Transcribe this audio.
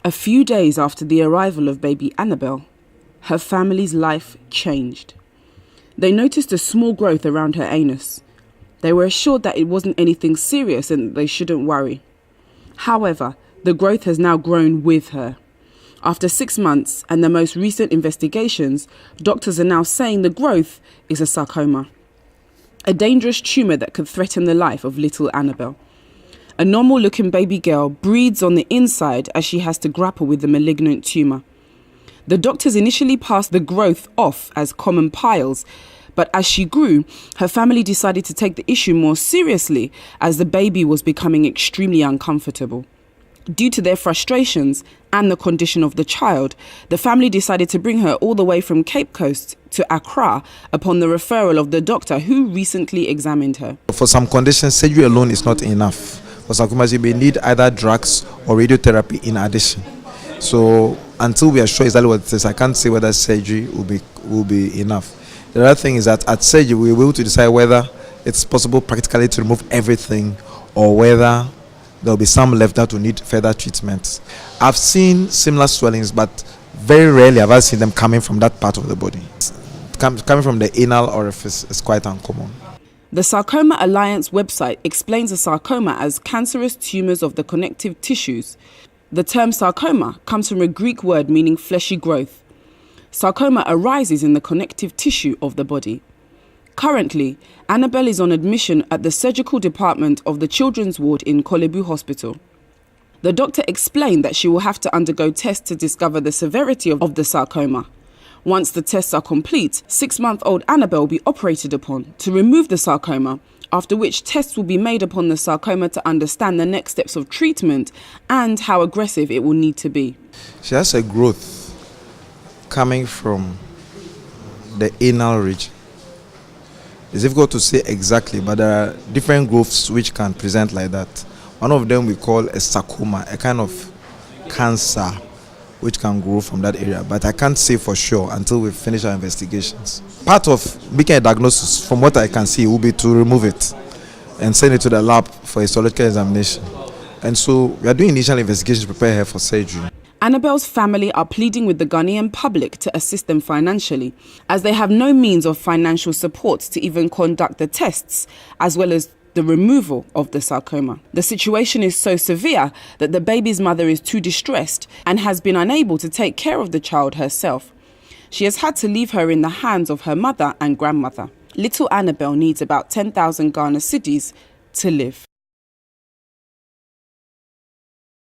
A few days after the arrival of baby Annabelle, her family's life changed. They noticed a small growth around her anus. They were assured that it wasn't anything serious and they shouldn't worry. However, the growth has now grown with her. After 6 months and the most recent investigations, doctors are now saying the growth is a sarcoma, a dangerous tumour that could threaten the life of little Annabelle. A normal-looking baby girl breathes on the inside as she has to grapple with the malignant tumour. The doctors initially passed the growth off as common piles, but as she grew, her family decided to take the issue more seriously as the baby was becoming extremely uncomfortable. Due to their frustrations and the condition of the child, the family decided to bring her all the way from Cape Coast to Accra upon the referral of the doctor who recently examined her. For some conditions, surgery alone is not enough. For sarcoma, you may need either drugs or radiotherapy in addition. So until we are sure exactly what it is, I can't say whether surgery will be enough. The other thing is that at surgery, we will be able to decide whether it's possible practically to remove everything or whether there will be some left that will need further treatments. I've seen similar swellings, but very rarely have I seen them coming from that part of the body. Coming from the anal orifice is quite uncommon. The Sarcoma Alliance website explains a sarcoma as cancerous tumours of the connective tissues. The term sarcoma comes from a Greek word meaning fleshy growth. Sarcoma arises in the connective tissue of the body. Currently, Annabelle is on admission at the surgical department of the children's ward in Kolebu Hospital. The doctor explained that she will have to undergo tests to discover the severity of the sarcoma. Once the tests are complete, 6-month-old Annabelle will be operated upon to remove the sarcoma, after which tests will be made upon the sarcoma to understand the next steps of treatment and how aggressive it will need to be. She has a growth coming from the anal region. It's difficult to say exactly, but there are different growths which can present like that. One of them we call a sarcoma, a kind of cancer which can grow from that area, but I can't say for sure until we finish our investigations. Part of making a diagnosis, from what I can see, will be to remove it and send it to the lab for histological examination. And so we are doing initial investigations to prepare her for surgery. Annabelle's family are pleading with the Ghanaian public to assist them financially, as they have no means of financial support to even conduct the tests, as well as the removal of the sarcoma. The situation is so severe that the baby's mother is too distressed and has been unable to take care of the child herself. She has had to leave her in the hands of her mother and grandmother. Little Annabelle needs about 10,000 Ghana cedis to live.